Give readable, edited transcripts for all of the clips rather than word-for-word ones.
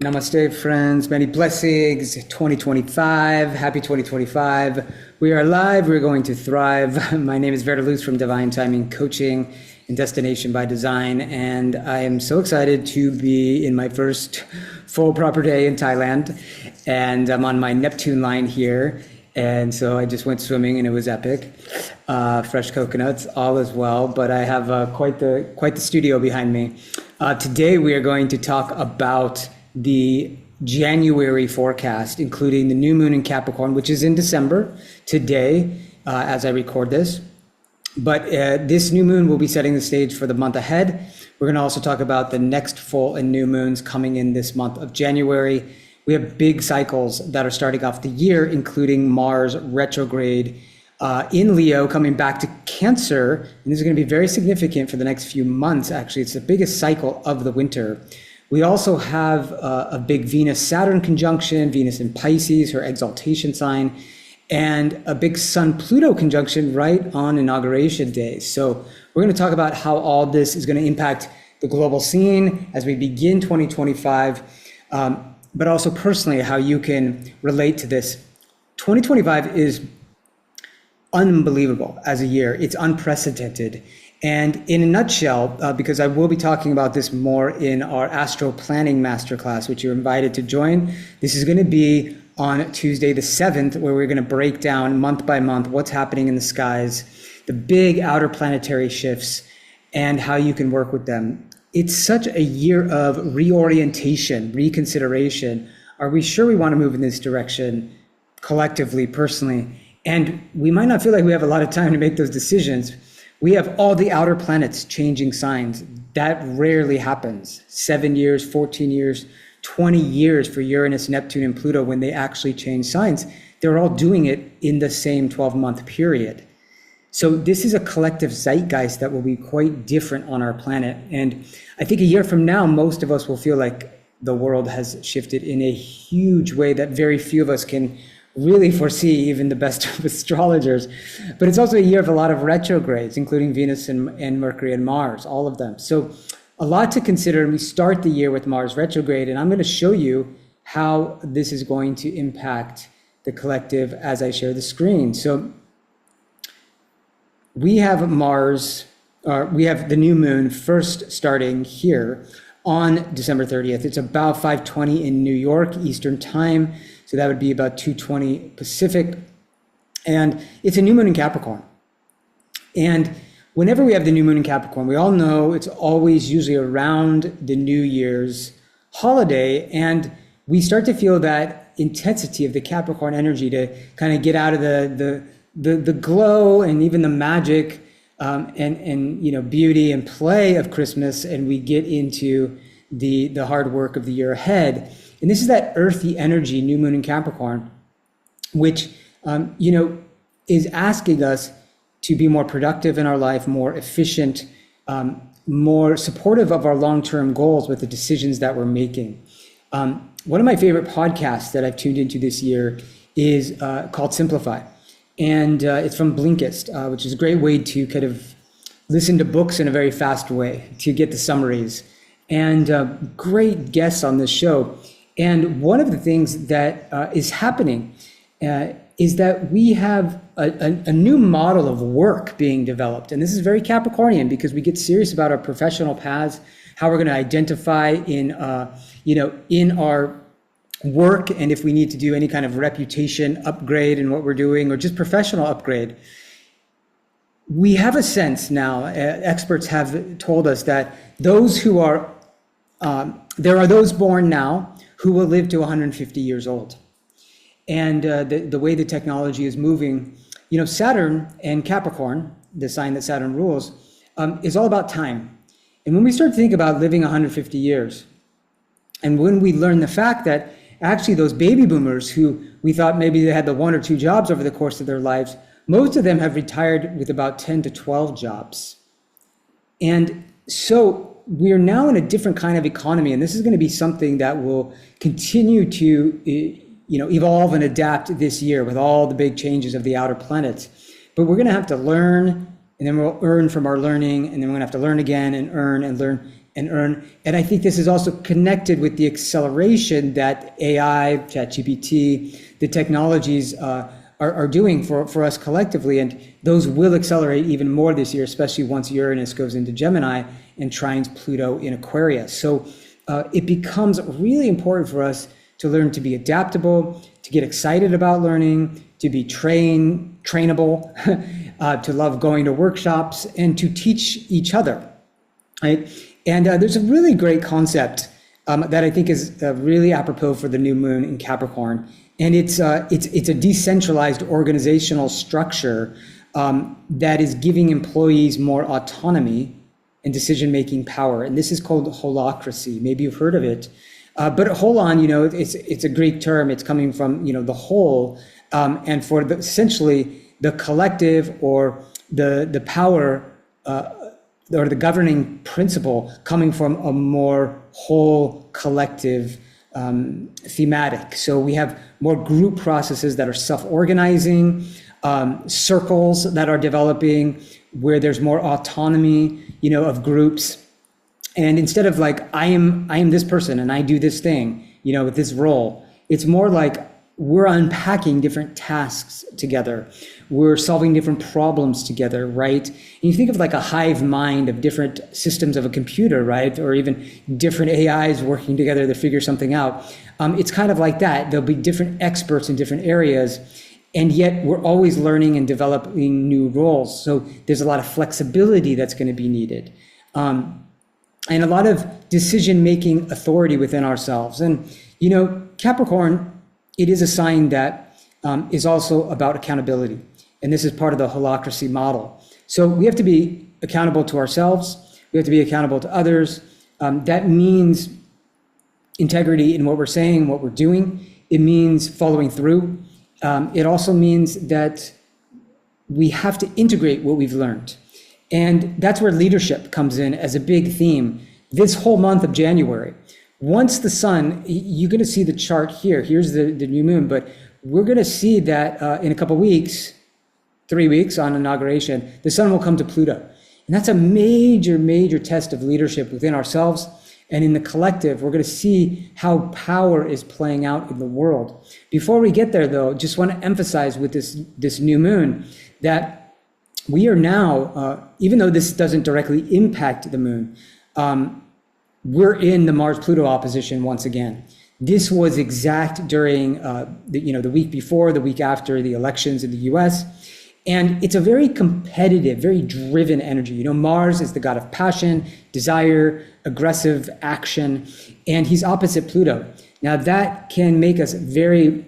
Namaste, friends. Many blessings. 2025. Happy 2025. We are live. We're going to thrive. My name is VerDarLuz from Divine Timing Coaching and Destination by Design. And I am so excited to be in my first full proper day in Thailand. And I'm on my Neptune line here. And so I just went swimming and it was epic. Fresh coconuts, all as well. But I have quite the studio behind me. Today we are going to talk about the January forecast, including the new moon in Capricorn, which is in December today, as I record this. But this new moon will be setting the stage for the month ahead. We're going to also talk about the next full and new moons coming in this month of January. We have big cycles that are starting off the year, including Mars retrograde in Leo, coming back to Cancer. And this is going to be very significant for the next few months. Actually, it's the biggest cycle of the winter. We also have a big Venus-Saturn conjunction, Venus in Pisces, her exaltation sign, and a big Sun-Pluto conjunction right on Inauguration Day. So we're going to talk about how all this is going to impact the global scene as we begin 2025, but also personally how you can relate to this. 2025 is unbelievable as a year. It's unprecedented. And in a nutshell, because I will be talking about this more in our Astro-Planning Masterclass, which you're invited to join, this is going to be on Tuesday the 7th, where we're going to break down month by month what's happening in the skies, the big outer planetary shifts, and how you can work with them. It's such a year of reorientation, reconsideration. Are we sure we want to move in this direction collectively, personally? And we might not feel like we have a lot of time to make those decisions. We have all the outer planets changing signs. That rarely happens. 7 years, 14 years, 20 years for Uranus, Neptune, and Pluto when they actually change signs. They're all doing it in the same 12-month period. So this is a collective zeitgeist that will be quite different on our planet. And I think a year from now, most of us will feel like the world has shifted in a huge way that very few of us can really foresee, even the best of astrologers. But it's also a year of a lot of retrogrades, including Venus and Mercury and Mars, all of them. So a lot to consider. And we start the year with Mars retrograde, and I'm going to show you how this is going to impact the collective as I share the screen. So we have Mars, we have the new moon first starting here on December 30th. It's about 5:20 in New York Eastern time. So that would be about 2:20 Pacific. And it's a new moon in Capricorn. And whenever we have the new moon in Capricorn, we all know it's always usually around the New Year's holiday. And we start to feel that intensity of the Capricorn energy to kind of get out of the glow and even the magic and you know, beauty and play of Christmas. And we get into the hard work of the year ahead. And this is that earthy energy, new moon in Capricorn, which, you know, is asking us to be more productive in our life, more efficient, more supportive of our long-term goals with the decisions that we're making. One of my favorite podcasts that I've tuned into this year is called Simplify. And it's from Blinkist, which is a great way to kind of listen to books in a very fast way, to get the summaries. And great guests on this show. And one of the things that is happening is that we have a new model of work being developed. And this is very Capricornian because we get serious about our professional paths, how we're going to identify in, you know, in our work, and if we need to do any kind of reputation upgrade in what we're doing or just professional upgrade. We have a sense now, experts have told us that those who are, there are those born now who will live to 150 years old. And the way the technology is moving, you know, Saturn and Capricorn, the sign that Saturn rules, is all about time. And when we start to think about living 150 years, and when we learn the fact that actually those baby boomers who we thought maybe they had the 1 or 2 jobs over the course of their lives, most of them have retired with about 10 to 12 jobs. And so we're now in a different kind of economy, and this is going to be something that will continue to, you know, evolve and adapt this year with all the big changes of the outer planets. But we're going to have to learn, and then we'll earn from our learning, and then we're going to have to learn again and earn and learn and earn. And I think this is also connected with the acceleration that AI, ChatGPT, the technologies are doing for us collectively. And those will accelerate even more this year, especially once Uranus goes into Gemini and trines Pluto in Aquarius. So it becomes really important for us to learn to be adaptable, to get excited about learning, to be trainable, to love going to workshops, and to teach each other, right? And there's a really great concept that I think is really apropos for the new moon in Capricorn, and it's a decentralized organizational structure that is giving employees more autonomy and decision-making power, and this is called holacracy. Maybe you've heard of it, but holon, it's a Greek term. It's coming from the whole, and for essentially the collective or the power or the governing principle coming from a more whole collective thematic. So we have more group processes that are self-organizing, circles that are developing where there's more autonomy, of groups. And instead of like, I am this person and I do this thing, with this role, it's more like we're unpacking different tasks together. We're solving different problems together, right? And you think of like a hive mind of different systems of a computer, right? Or even different AIs working together to figure something out. It's kind of like that. There'll be different experts in different areas, and yet we're always learning and developing new roles. So there's a lot of flexibility that's going to be needed. And a lot of decision-making authority within ourselves. And, Capricorn, it is a sign that is also about accountability. And this is part of the holacracy model. So we have to be accountable to ourselves. We have to be accountable to others. That means integrity in what we're saying, what we're doing. It means following through. It also means that we have to integrate what we've learned. And that's where leadership comes in as a big theme this whole month of January. Once the sun, you're going to see the chart here. Here's the new moon, but we're going to see that in a couple weeks, 3 weeks on inauguration, the sun will come to Pluto. And that's a major, major test of leadership within ourselves and in the collective. We're going to see how power is playing out in the world. Before we get there, though, just want to emphasize with this new moon that we are now, even though this doesn't directly impact the moon, we're in the Mars-Pluto opposition once again. This was exact during the week before, the week after the elections in the US. And it's a very competitive, very driven energy. Mars is the god of passion, desire, aggressive action, and he's opposite Pluto. Now that can make us very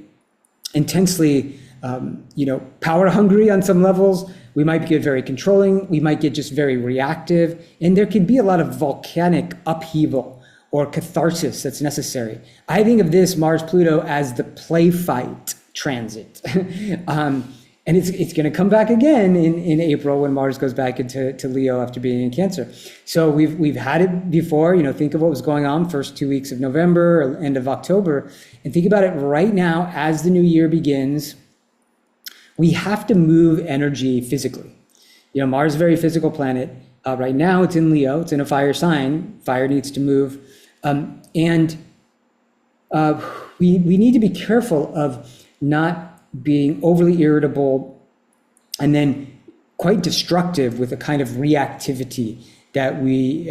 intensely, power hungry on some levels. We might get very controlling. We might get just very reactive. And there can be a lot of volcanic upheaval or catharsis that's necessary. I think of this Mars-Pluto as the play fight transit. And it's going to come back again in April when Mars goes back into Leo after being in Cancer. So we've had it before. Think of what was going on first 2 weeks of November or end of October, and think about it right now as the new year begins. We have to move energy physically. Mars is a very physical planet. Right now it's in Leo. It's in a fire sign. Fire needs to move, and we need to be careful of not being overly irritable and then quite destructive with a kind of reactivity that we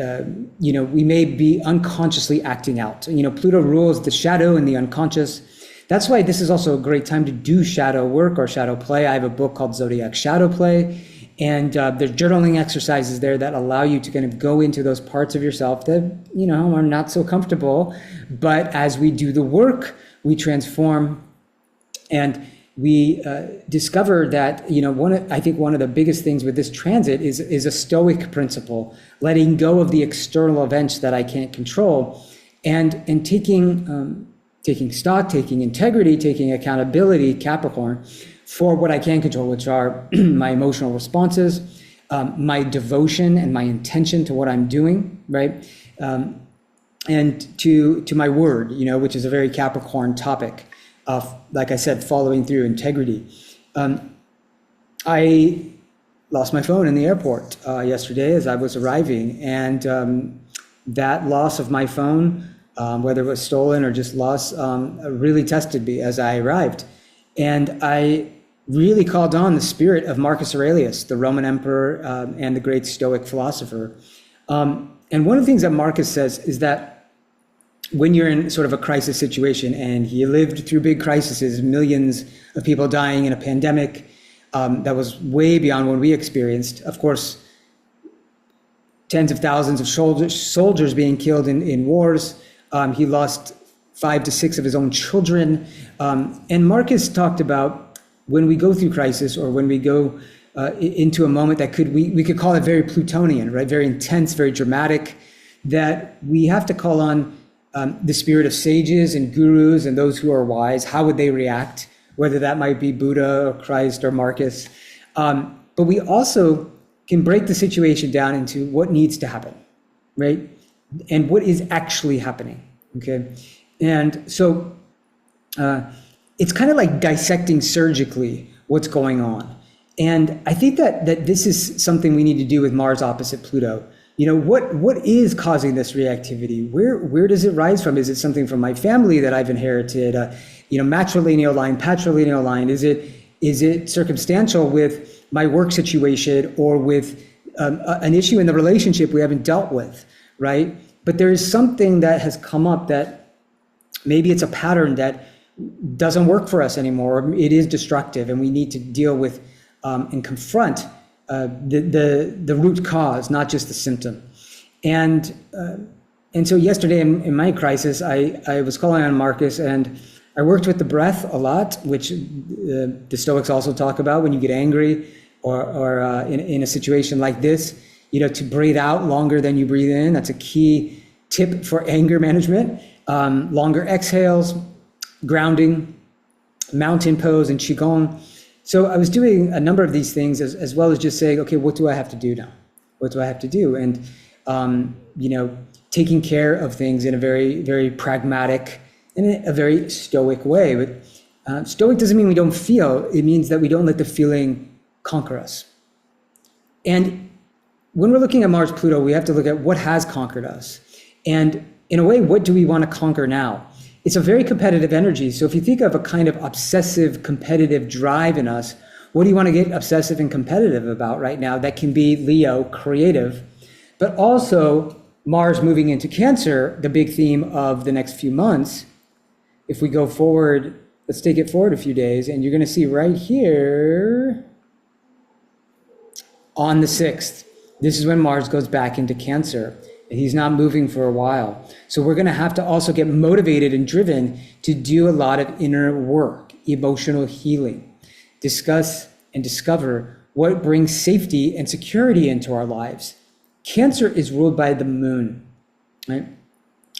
may be unconsciously acting out. Pluto rules the shadow and the unconscious. That's why this is also a great time to do shadow work or shadow play. I have a book called Zodiac Shadow Play, and there's journaling exercises there that allow you to kind of go into those parts of yourself that are not so comfortable. But as we do the work, we transform, and we discover that I think one of the biggest things with this transit is a stoic principle, letting go of the external events that I can't control, and taking stock, taking integrity, taking accountability, Capricorn, for what I can control, which are my emotional responses, my devotion and my intention to what I'm doing, right? And to my word, which is a very Capricorn topic of, like I said, following through, integrity. I lost my phone in the airport yesterday as I was arriving, and that loss of my phone, whether it was stolen or just lost, really tested me as I arrived. And I really called on the spirit of Marcus Aurelius, the Roman emperor and the great Stoic philosopher. And one of the things that Marcus says is that when you're in sort of a crisis situation, and he lived through big crises, millions of people dying in a pandemic that was way beyond what we experienced. Of course, tens of thousands of soldiers being killed in wars. He lost 5 to 6 of his own children. And Marcus talked about when we go through crisis, or when we go into a moment that we could call it very Plutonian, right? Very intense, very dramatic, that we have to call on the spirit of sages and gurus and those who are wise. How would they react? Whether that might be Buddha or Christ or Marcus. But we also can break the situation down into what needs to happen, right? And what is actually happening, okay? And so it's kind of like dissecting surgically what's going on. And I think that this is something we need to do with Mars opposite Pluto. You know, what is causing this reactivity? Where does it rise from? Is it something from my family that I've inherited? Matrilineal line, patrilineal line? Is it circumstantial with my work situation, or with an issue in the relationship we haven't dealt with, right? But there is something that has come up that maybe it's a pattern that doesn't work for us anymore. Or it is destructive, and we need to deal with and confront the root cause, not just the symptom. And so yesterday in my crisis, I was calling on Marcus, and I worked with the breath a lot, which the Stoics also talk about when you get angry or in a situation like this, to breathe out longer than you breathe in. That's a key tip for anger management. Longer exhales, grounding, mountain pose, and Qigong. So I was doing a number of these things as well as just saying, okay, what do I have to do now? What do I have to do? And, taking care of things in a very, very pragmatic and a very stoic way. But stoic doesn't mean we don't feel. It means that we don't let the feeling conquer us. And when we're looking at Mars Pluto, we have to look at what has conquered us. And in a way, what do we want to conquer now? It's a very competitive energy. So if you think of a kind of obsessive, competitive drive in us, what do you want to get obsessive and competitive about right now? That can be Leo, creative, but also Mars moving into Cancer, the big theme of the next few months. If we go forward, let's take it forward a few days, and you're going to see right here on the 6th, this is when Mars goes back into Cancer. And he's not moving for a while. So we're going to have to also get motivated and driven to do a lot of inner work, emotional healing, discuss and discover what brings safety and security into our lives. Cancer is ruled by the moon, right?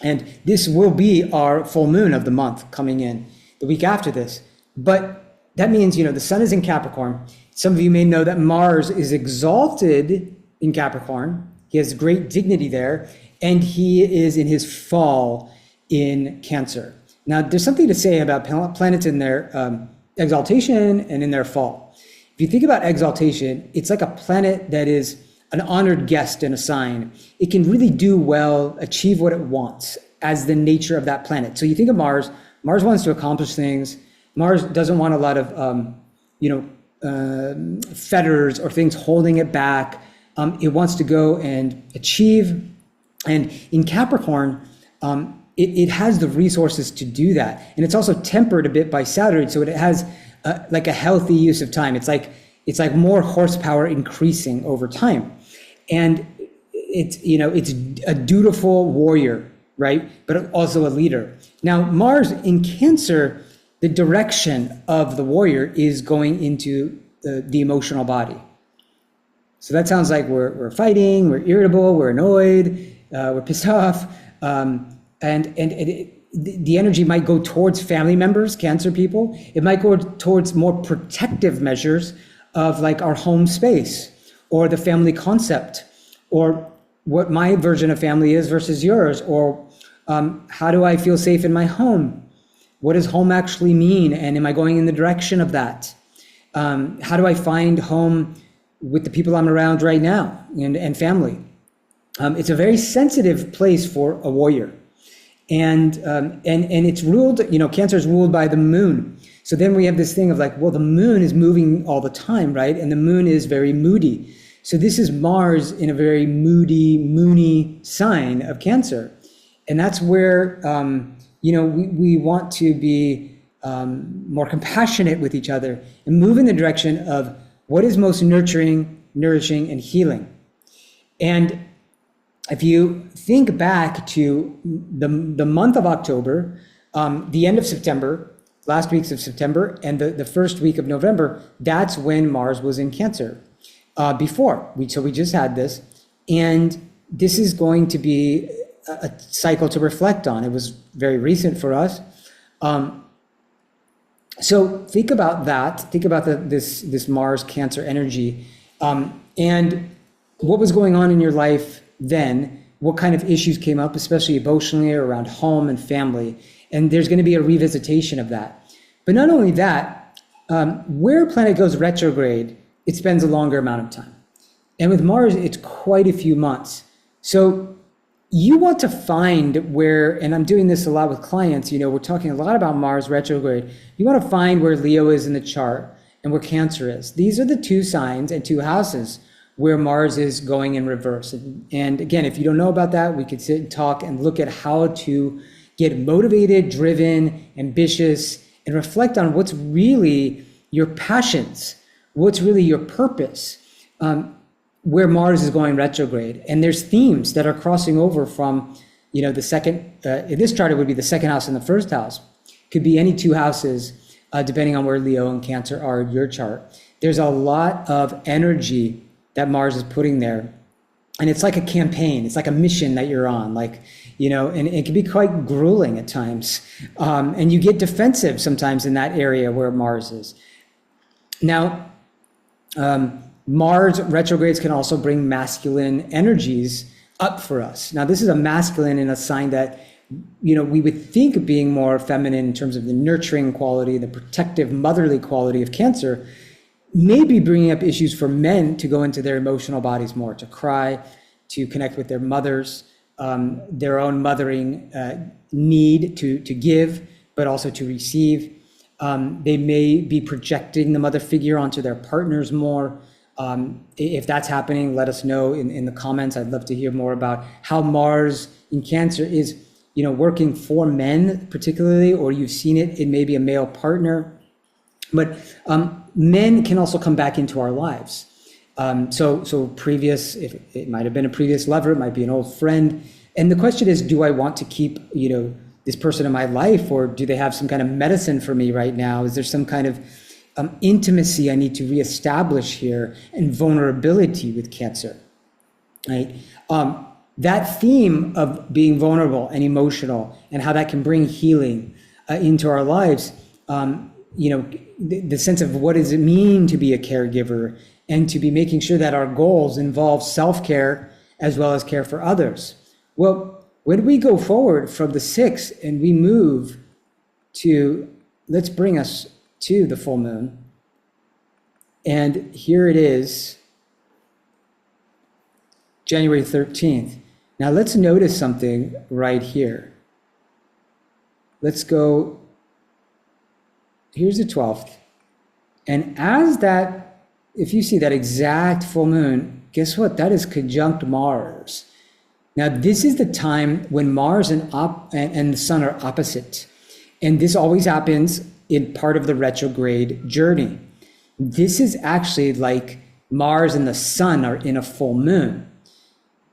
And this will be our full moon of the month coming in the week after this. But that means, the sun is in Capricorn. Some of you may know that Mars is exalted in Capricorn. He has great dignity there, and he is in his fall in Cancer. Now, there's something to say about planets in their exaltation and in their fall. If you think about exaltation, it's like a planet that is an honored guest in a sign. It can really do well, achieve what it wants as the nature of that planet. So you think of Mars. Mars wants to accomplish things. Mars doesn't want a lot of, fetters or things holding it back. It wants to go and achieve. And in Capricorn, it has the resources to do that. And it's also tempered a bit by Saturn, so it has like a healthy use of time. It's like more horsepower increasing over time. And it's a dutiful warrior, right? But also a leader. Now, Mars in Cancer, the direction of the warrior is going into the emotional body. So that sounds like we're fighting, we're irritable, we're annoyed, we're pissed off, and the energy might go towards family members, Cancer people. It might go towards more protective measures of like our home space or the family concept, or what my version of family is versus yours, or how do I feel safe in my home? What does home actually mean? And am I going in the direction of that? How do I find home with the people I'm around right now and family? It's a very sensitive place for a warrior. And it's ruled, Cancer is ruled by the moon. So then we have this thing of like, well, the moon is moving all the time, right? And the moon is very moody. So this is Mars in a very moody, moony sign of Cancer. And that's where, we want to be more compassionate with each other and move in the direction of what is most nurturing, nourishing, and healing. And if you think back to the month of October, the end of September, last weeks of September, and the first week of November, that's when Mars was in Cancer. So we just had this, and this is going to be a cycle to reflect on. It was very recent for us. So think about that. Think about this Mars Cancer energy, and what was going on in your life then, what kind of issues came up, especially emotionally or around home and family. And there's going to be a revisitation of that. But not only that, where a planet goes retrograde, it spends a longer amount of time. And with Mars, it's quite a few months. So you want to find where, and I'm doing this a lot with clients, we're talking a lot about Mars retrograde. You want to find where Leo is in the chart and where Cancer is. These are the two signs and two houses where Mars is going in reverse. And again, if you don't know about that, we could sit and talk and look at how to get motivated, driven, ambitious, and reflect on what's really your passions, what's really your purpose, where Mars is going retrograde. And there's themes that are crossing over from, the second, in this chart, it would be the second house and the first house. Could be any two houses, depending on where Leo and Cancer are in your chart. There's a lot of energy that Mars is putting there. And it's like a campaign, it's like a mission that you're on, and it can be quite grueling at times. And you get defensive sometimes in that area where Mars is. Now, Mars retrogrades can also bring masculine energies up for us. Now, this is a masculine in a sign that, we would think of being more feminine in terms of the nurturing quality, the protective, motherly quality of Cancer, maybe bringing up issues for men to go into their emotional bodies more, to cry, to connect with their mothers, their own mothering need to give, but also to receive. They may be projecting the mother figure onto their partners more. If that's happening, let us know in the comments. I'd love to hear more about how Mars in Cancer is, working for men particularly, or you've seen it in maybe a male partner. But men can also come back into our lives. So previous, if it might have been a previous lover, it might be an old friend. And the question is, do I want to keep, this person in my life, or do they have some kind of medicine for me right now? Is there some kind of intimacy I need to reestablish here, and vulnerability with Cancer, right? That theme of being vulnerable and emotional and how that can bring healing into our lives, the sense of what does it mean to be a caregiver, and to be making sure that our goals involve self-care as well as care for others. Well, when we go forward from the 6th and we move to, let's bring us to the full moon. And here it is, January 13th. Now let's notice something right here. Let's go, here's the 12th. And as that, if you see that exact full moon, guess what? That is conjunct Mars. Now this is the time when Mars and the Sun are opposite. And this always happens in part of the retrograde journey. This is actually like Mars and the Sun are in a full moon.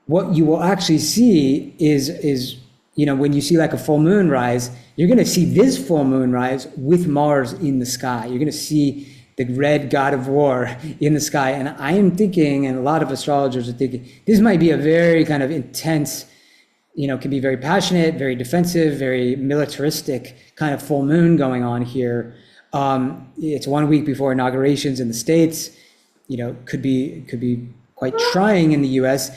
What you will actually see is when you see like a full moon rise, you're going to see this full moon rise with Mars in the sky. You're going to see the red god of war in the sky. And I am thinking, and a lot of astrologers are thinking, this might be a very kind of intense, can be very passionate, very defensive, very militaristic kind of full moon going on here. It's 1 week before inaugurations in the States, could be quite trying in the US.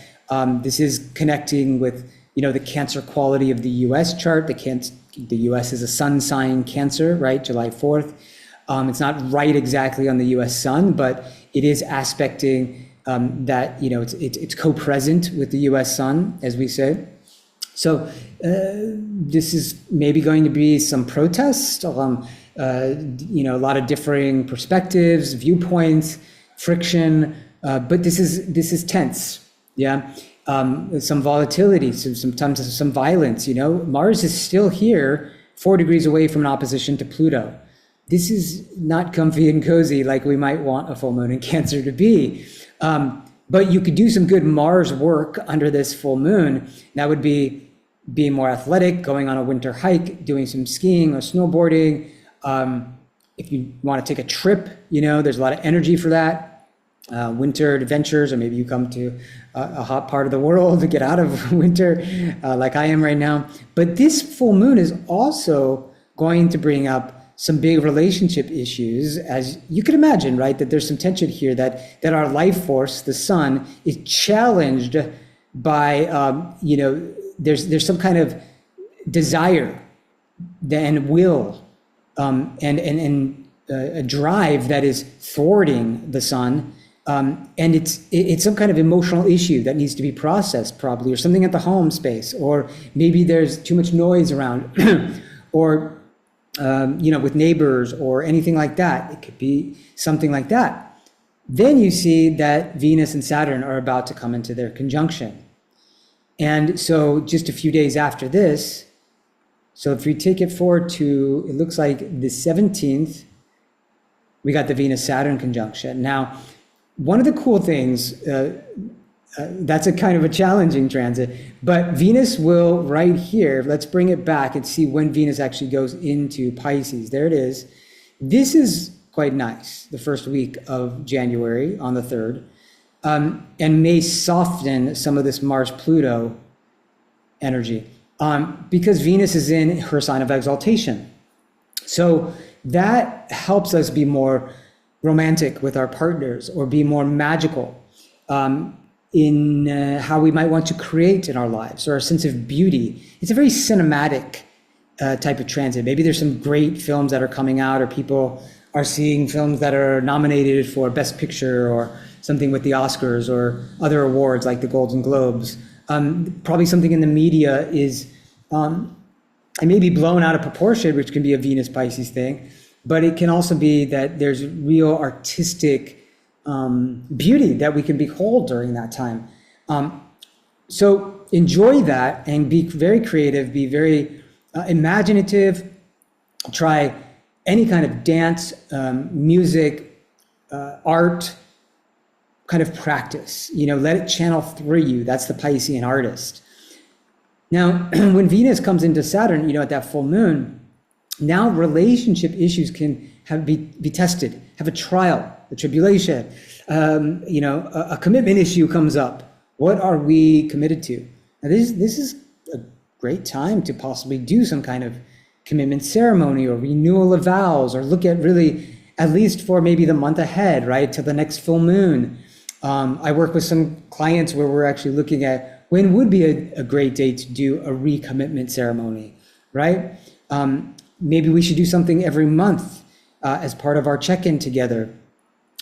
This is connecting with, the Cancer quality of the US chart. The US is a sun sign Cancer, right? July 4th. It's not right exactly on the US sun, but it is aspecting that, it's co-present with the US sun, as we say. So this is maybe going to be some protest, a lot of differing perspectives, viewpoints, friction, but this is tense, yeah. Some volatility, sometimes some violence. Mars is still here, 4 degrees away from an opposition to Pluto. This is not comfy and cozy like we might want a full moon in Cancer to be. But you could do some good Mars work under this full moon. That would be being more athletic, going on a winter hike, doing some skiing or snowboarding. If you want to take a trip, there's a lot of energy for that. Winter adventures, or maybe you come to a hot part of the world to get out of winter, like I am right now. But this full moon is also going to bring up some big relationship issues, as you can imagine, right? That there's some tension here, that our life force, the sun, is challenged by, there's some kind of desire and will and a drive that is thwarting the sun. And it's some kind of emotional issue that needs to be processed, probably, or something at the home space, or maybe there's too much noise around, or with neighbors or anything like that. It could be something like that. Then you see that Venus and Saturn are about to come into their conjunction. And so just a few days after this, so if we take it forward to, it looks like the 17th, we got the Venus-Saturn conjunction. Now, one of the cool things, that's a kind of a challenging transit, but Venus will right here, let's bring it back and see when Venus actually goes into Pisces. There it is. This is quite nice, the first week of January on the 3rd, and may soften some of this Mars-Pluto energy, because Venus is in her sign of exaltation. So that helps us be more romantic with our partners, or be more magical in how we might want to create in our lives, or our sense of beauty. It's a very cinematic type of transit. Maybe there's some great films that are coming out, or people are seeing films that are nominated for Best Picture or something with the Oscars or other awards like the Golden Globes. Probably something in the media is, it may be blown out of proportion, which can be a Venus-Pisces thing, but it can also be that there's real artistic beauty that we can behold during that time. So enjoy that and be very creative, be very imaginative, try any kind of dance, music, art kind of practice, let it channel through you. That's the Piscean artist. Now, when Venus comes into Saturn, at that full moon, now relationship issues can be tested, have a trial, a tribulation, a commitment issue comes up. What are we committed to? Now this is a great time to possibly do some kind of commitment ceremony or renewal of vows, or look at really, at least for maybe the month ahead, right, to the next full moon. I work with some clients where we're actually looking at when would be a great day to do a recommitment ceremony, right? Maybe we should do something every month as part of our check-in together.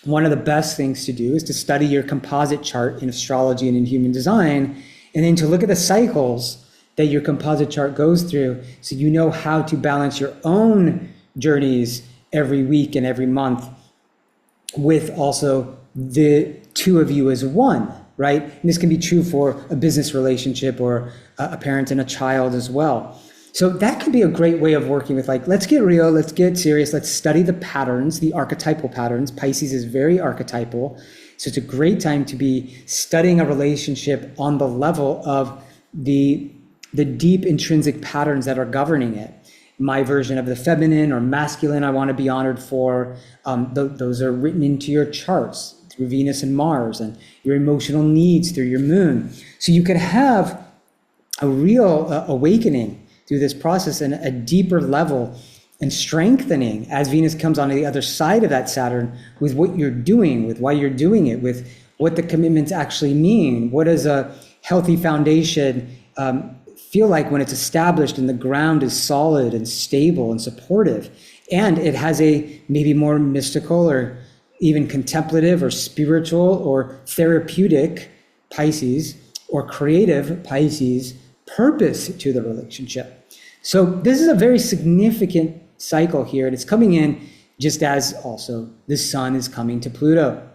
One of the best things to do is to study your composite chart in astrology and in human design, and then to look at the cycles that your composite chart goes through, so you know how to balance your own journeys every week and every month with also the two of you as one, right? And this can be true for a business relationship or a parent and a child as well. So that could be a great way of working with, like, let's get real, let's get serious, let's study the patterns, the archetypal patterns. Pisces is very archetypal. So it's a great time to be studying a relationship on the level of the deep intrinsic patterns that are governing it. My version of the feminine or masculine I want to be honored for, those are written into your charts through Venus and Mars, and your emotional needs through your moon. So you could have a real awakening through this process, and a deeper level and strengthening as Venus comes on the other side of that Saturn, with what you're doing, with why you're doing it, with what the commitments actually mean. What does a healthy foundation feel like when it's established and the ground is solid and stable and supportive? And it has a maybe more mystical or even contemplative or spiritual or therapeutic Pisces, or creative Pisces purpose to the relationship. So this is a very significant cycle here, and it's coming in just as also the sun is coming to Pluto.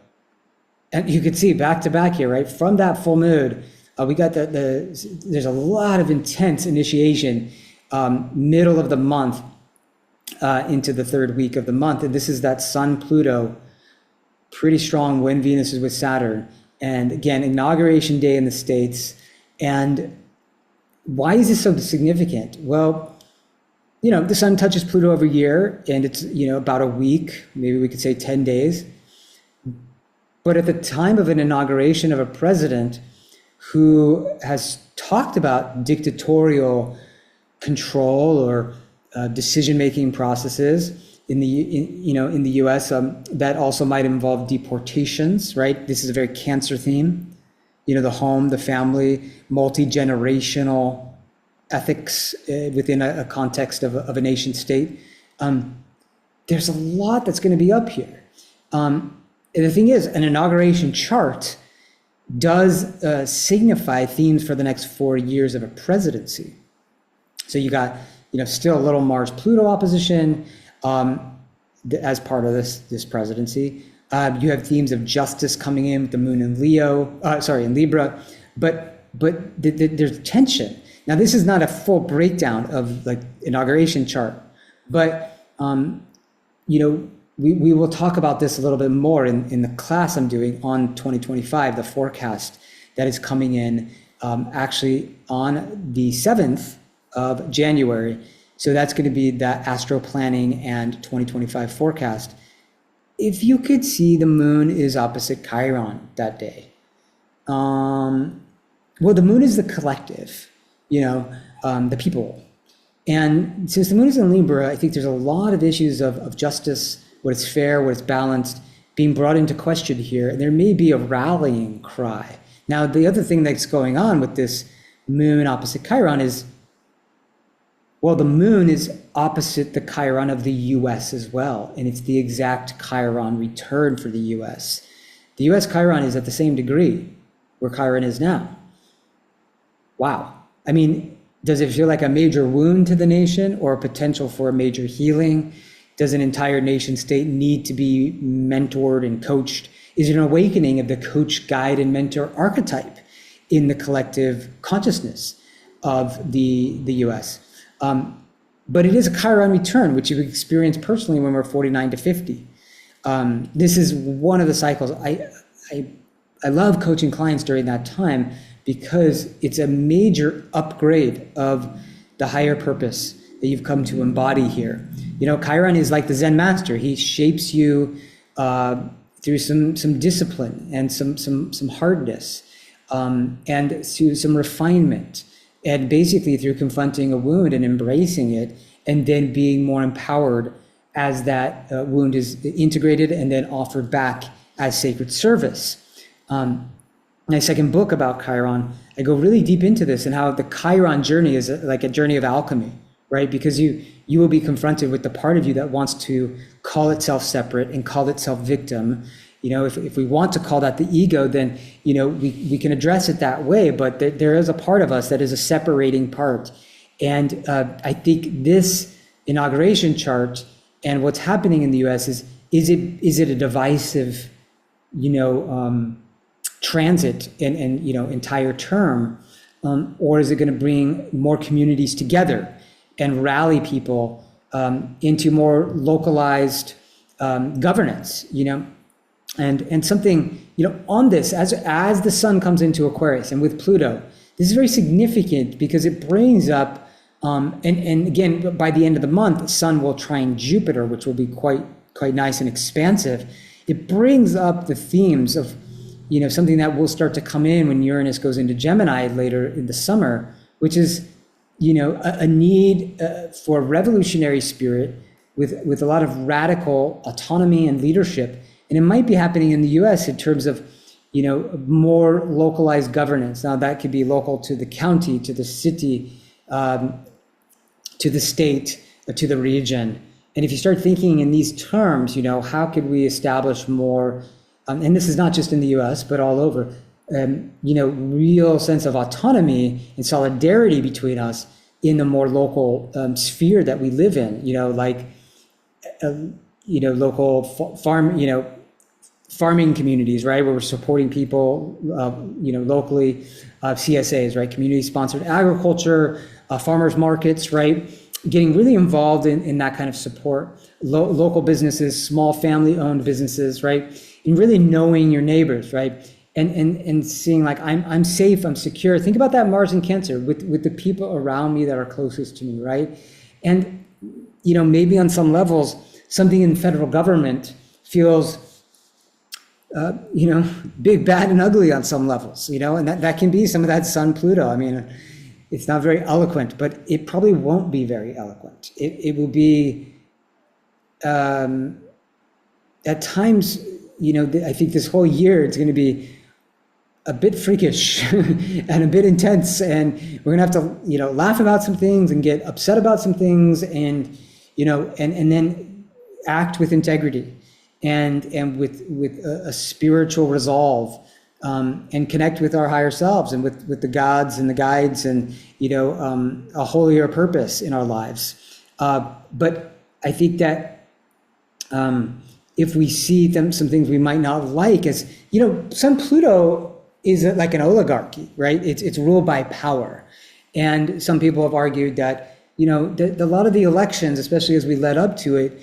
And you can see back to back here, right? From that full moon, we got there's a lot of intense initiation, middle of the month into the third week of the month. And this is that sun Pluto, pretty strong when Venus is with Saturn. And again, inauguration day in the States. And why is this so significant? Well, the sun touches Pluto every year, and it's, about a week, maybe we could say 10 days. But at the time of an inauguration of a president who has talked about dictatorial control or decision-making processes in the U.S. That also might involve deportations, right? This is a very Cancer theme. The home, the family, multi-generational ethics within a context of a nation state. There's a lot that's going to be up here. And the thing is, an inauguration chart does signify themes for the next 4 years of a presidency. So you got, still a little Mars-Pluto opposition as part of this presidency. You have themes of justice coming in with the moon in in Libra, but there's tension. Now, this is not a full breakdown of like inauguration chart, but we will talk about this a little bit more in the class I'm doing on 2025, the forecast that is coming in actually on the 7th of January. So that's going to be that Astro-Planning and 2025 forecast. If you could see, the moon is opposite Chiron that day. Well, the moon is the collective, the people. And since the moon is in Libra, I think there's a lot of issues of justice, what is fair, what is balanced, being brought into question here. And there may be a rallying cry. Now, the other thing that's going on with this moon opposite Chiron is, well, the moon is opposite the Chiron of the US as well. And it's the exact Chiron return for the US. The US Chiron is at the same degree where Chiron is now. Wow. I mean, does it feel like a major wound to the nation or a potential for a major healing? Does an entire nation state need to be mentored and coached? Is it an awakening of the coach, guide, and mentor archetype in the collective consciousness of the US? But it is a Chiron return, which you experience personally when we're 49 to 50. This is one of the cycles. I love coaching clients during that time because it's a major upgrade of the higher purpose that you've come to embody here. Chiron is like the Zen master. He shapes you through some discipline and some hardness and through some refinement. And basically through confronting a wound and embracing it, and then being more empowered as that wound is integrated and then offered back as sacred service. My second book about Chiron, I go really deep into this and how the Chiron journey is like a journey of alchemy, right? Because you will be confronted with the part of you that wants to call itself separate and call itself victim. If we want to call that the ego, then, we can address it that way, but there is a part of us that is a separating part. And I think this inauguration chart and what's happening in the US is it a divisive, transit and entire term, or is it going to bring more communities together and rally people into more localized governance, And something, on this, as the sun comes into Aquarius and with Pluto, this is very significant because it brings up, and again, by the end of the month, the sun will trine Jupiter, which will be quite nice and expansive. It brings up the themes of, something that will start to come in when Uranus goes into Gemini later in the summer, which is, a need for revolutionary spirit with a lot of radical autonomy and leadership. And it might be happening in the US in terms of, more localized governance. Now that could be local to the county, to the city, to the state, to the region. And if you start thinking in these terms, how could we establish more, and this is not just in the US, but all over, real sense of autonomy and solidarity between us in the more local sphere that we live in, local farming communities, right, where we're supporting people, locally, CSAs, right, community-sponsored agriculture, farmers markets, right, getting really involved in that kind of support, local businesses, small family-owned businesses, right, and really knowing your neighbors, right, and seeing like I'm safe, I'm secure. Think about that Mars in Cancer with the people around me that are closest to me, right, and maybe on some levels something in federal government feels big, bad, and ugly on some levels, and that can be some of that Sun Pluto. I mean, it's not very eloquent, but it probably won't be very eloquent. It will be, at times, I think this whole year it's going to be a bit freakish and a bit intense, and we're going to have to, laugh about some things and get upset about some things, and, and then act with integrity and with a spiritual resolve, and connect with our higher selves and with the gods and the guides and, a holier purpose in our lives. But I think that if we see some things we might not like, as, Sun Pluto is like an oligarchy, right? It's ruled by power. And some people have argued that, a lot of the elections, especially as we led up to it,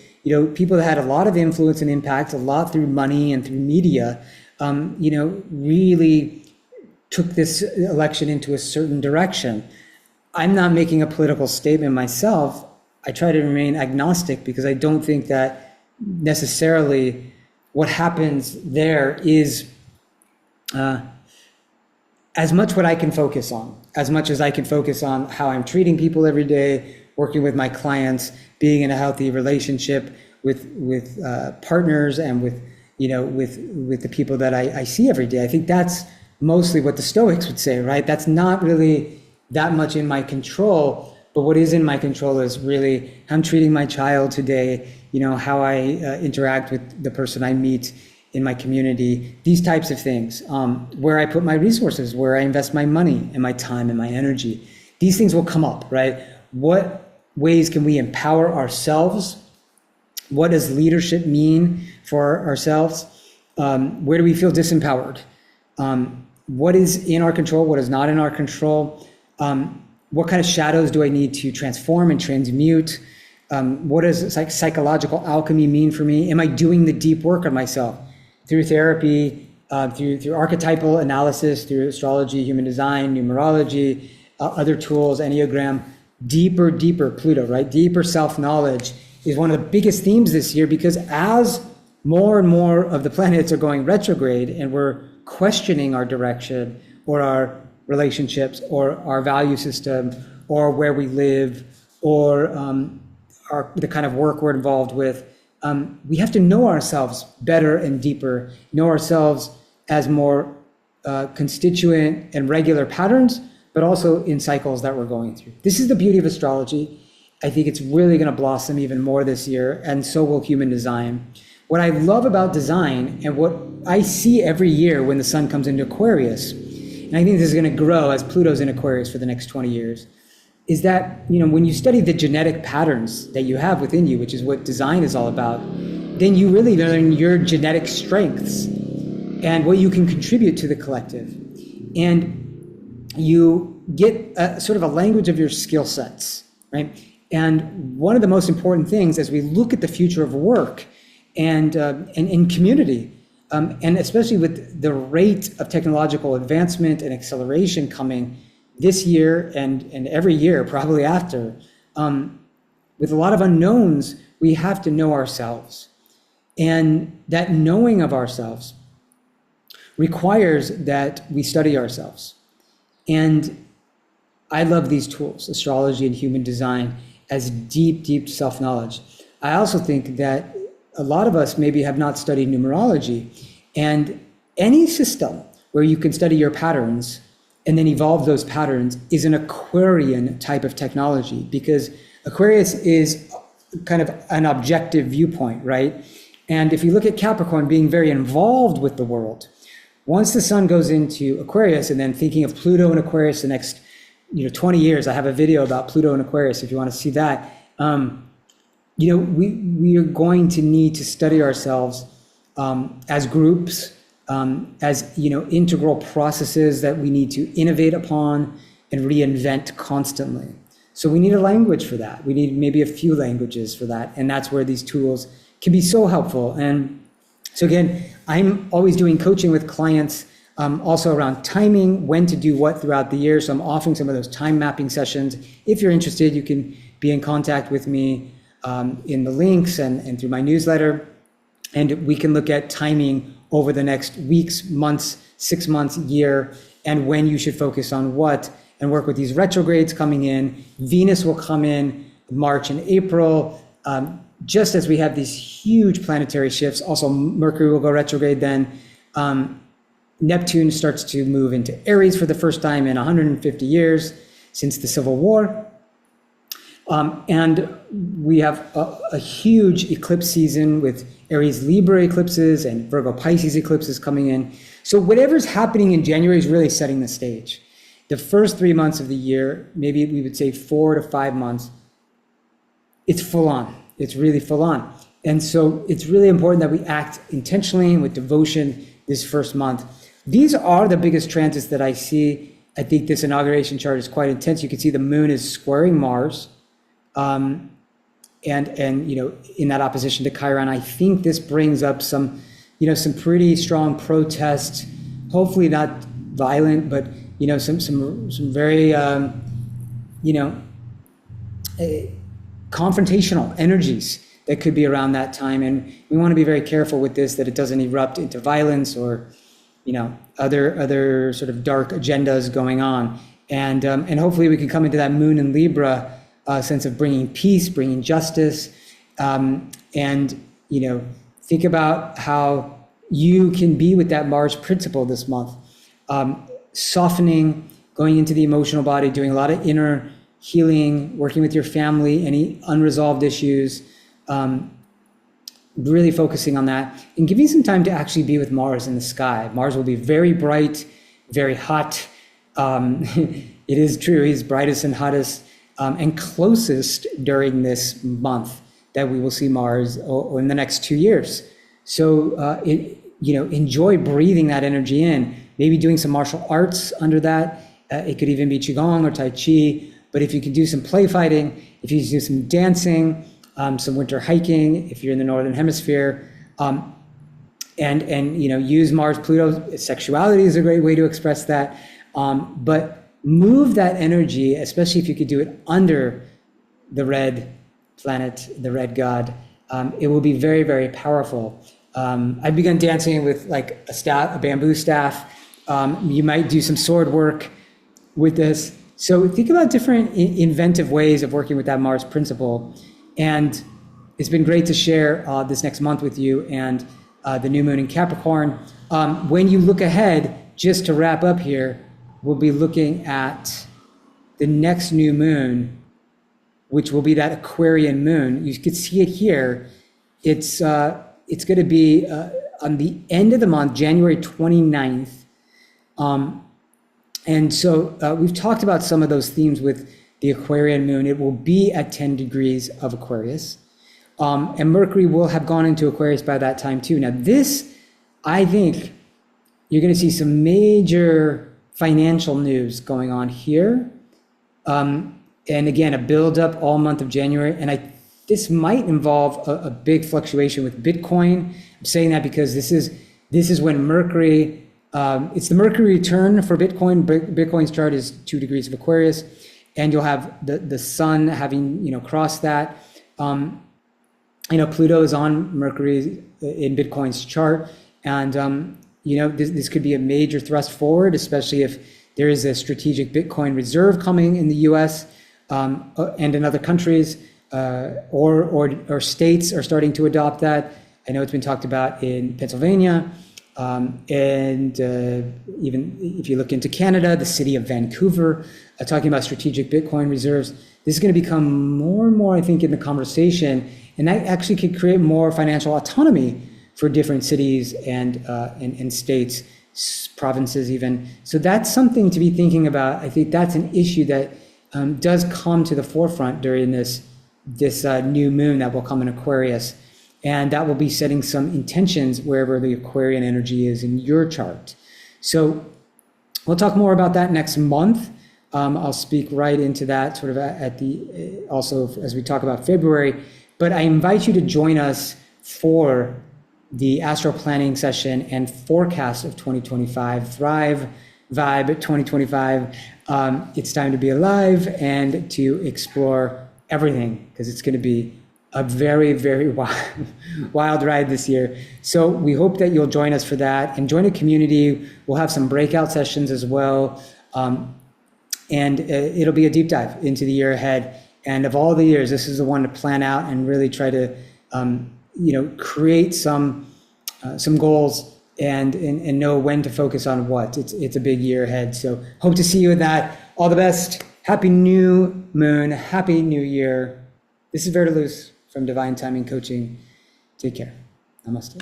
people that had a lot of influence and impact, a lot through money and through media, really took this election into a certain direction. I'm not making a political statement myself. I try to remain agnostic because I don't think that necessarily what happens there is as much what I can focus on, as much as I can focus on how I'm treating people every day, working with my clients, being in a healthy relationship with partners and with the people that I see every day. I think that's mostly what the Stoics would say, right? That's not really that much in my control, but what is in my control is really how I'm treating my child today, how I interact with the person I meet in my community, these types of things, where I put my resources, where I invest my money and my time and my energy. These things will come up, right? What ways can we empower ourselves? What does leadership mean for ourselves? Where do we feel disempowered? What is in our control? What is not in our control? What kind of shadows do I need to transform and transmute? What does psychological alchemy mean for me? Am I doing the deep work on myself through therapy, through archetypal analysis, through astrology, human design, numerology, other tools, Enneagram? Deeper Pluto, right? Deeper self-knowledge is one of the biggest themes this year, because as more and more of the planets are going retrograde and we're questioning our direction or our relationships or our value system or where we live or the kind of work we're involved with, we have to know ourselves better and deeper, know ourselves as more constituent and regular patterns, but also in cycles that we're going through. This is the beauty of astrology. I think it's really going to blossom even more this year, and so will human design. What I love about design, and what I see every year when the sun comes into Aquarius, and I think this is going to grow as Pluto's in Aquarius for the next 20 years, is that, when you study the genetic patterns that you have within you, which is what design is all about, then you really learn your genetic strengths and what you can contribute to the collective. And you get a sort of a language of your skill sets, right? And one of the most important things as we look at the future of work and in community, and especially with the rate of technological advancement and acceleration coming this year and every year probably after, with a lot of unknowns, we have to know ourselves. And that knowing of ourselves requires that we study ourselves. And I love these tools, astrology and human design, as deep self-knowledge. I also think that a lot of us maybe have not studied numerology, and any system where you can study your patterns and then evolve those patterns is an Aquarian type of technology, because Aquarius is kind of an objective viewpoint, right? And if you look at Capricorn being very involved with the world, once the sun goes into Aquarius, and then thinking of Pluto in Aquarius the next 20 years, I have a video about Pluto in Aquarius if you want to see that. We are going to need to study ourselves as groups, as integral processes that we need to innovate upon and reinvent constantly. So we need a language for that. We need maybe a few languages for that, and that's where these tools can be so helpful. And so again, I'm always doing coaching with clients, also around timing, when to do what throughout the year. So I'm offering some of those time mapping sessions. If you're interested, you can be in contact with me in the links and through my newsletter. And we can look at timing over the next weeks, months, 6 months, year, and when you should focus on what, and work with these retrogrades coming in. Venus will come in March and April, just as we have these huge planetary shifts. Also, Mercury will go retrograde then. Neptune starts to move into Aries for the first time in 150 years since the Civil War. And we have a huge eclipse season with Aries Libra eclipses and Virgo Pisces eclipses coming in. So whatever's happening in January is really setting the stage. The first 3 months of the year, maybe we would say 4 to 5 months, it's full on. It's really full on. And so it's really important that we act intentionally and with devotion this first month. These are the biggest transits that I see. I think this inauguration chart is quite intense. You can see the moon is squaring Mars. And in that opposition to Chiron, I think this brings up some pretty strong protests, hopefully not violent, but some very confrontational energies that could be around that time. And we want to be very careful with this, that it doesn't erupt into violence or other sort of dark agendas going on. And hopefully we can come into that moon in Libra sense of bringing peace, bringing justice, and think about how you can be with that Mars principle this month, softening, going into the emotional body, doing a lot of inner healing, working with your family, any unresolved issues, really focusing on that, and giving some time to actually be with Mars in the sky. Mars will be very bright, very hot. It is true, he's brightest and hottest and closest during this month that we will see Mars or in the next 2 years. So enjoy breathing that energy in, maybe doing some martial arts under that. It could even be Qigong or Tai Chi, but if you can do some play fighting, if you do some dancing, some winter hiking, if you're in the Northern Hemisphere, and use Mars, Pluto, sexuality is a great way to express that, but move that energy, especially if you could do it under the red planet, the red god. It will be very, very powerful. I've begun dancing with like a bamboo staff. You might do some sword work with this. So think about different inventive ways of working with that Mars principle. And it's been great to share this next month with you and the new moon in Capricorn. When you look ahead, just to wrap up here, we'll be looking at the next new moon, which will be that Aquarian moon. You can see it here. It's going to be on the end of the month, January 29th. And so we've talked about some of those themes with the Aquarian moon. It will be at 10 degrees of Aquarius. And Mercury will have gone into Aquarius by that time too. Now this, I think you're going to see some major financial news going on here. And again, a buildup all month of January. And this might involve a big fluctuation with Bitcoin. I'm saying that because this is when Mercury, it's the Mercury return for Bitcoin. Bitcoin's chart is 2 degrees of Aquarius, and you'll have the sun having crossed that. Pluto is on Mercury in Bitcoin's chart, and this could be a major thrust forward, especially if there is a strategic Bitcoin reserve coming in the U.S. And in other countries, or states are starting to adopt that. I know it's been talked about in Pennsylvania, and even if you look into Canada, the city of Vancouver, talking about strategic Bitcoin reserves. This is going to become more and more, I think, in the conversation, and that actually could create more financial autonomy for different cities and states, provinces even. So that's something to be thinking about. I think that's an issue that does come to the forefront during this new moon that will come in Aquarius. And that will be setting some intentions wherever the Aquarian energy is in your chart. So we'll talk more about that next month. I'll speak right into that sort of also as we talk about February. But I invite you to join us for the Astro-Planning session and forecast of 2025, Thrive Vibe 2025. It's time to be alive and to explore everything, because it's going to be a very, very wild ride this year. So we hope that you'll join us for that and join a community. We'll have some breakout sessions as well. And it'll be a deep dive into the year ahead. And of all the years, this is the one to plan out and really try to, create some goals and know when to focus on what. It's a big year ahead. So hope to see you in that. All the best. Happy new moon. Happy new year. This is VerDarLuz from Divine Timing Coaching. Take care. Namaste.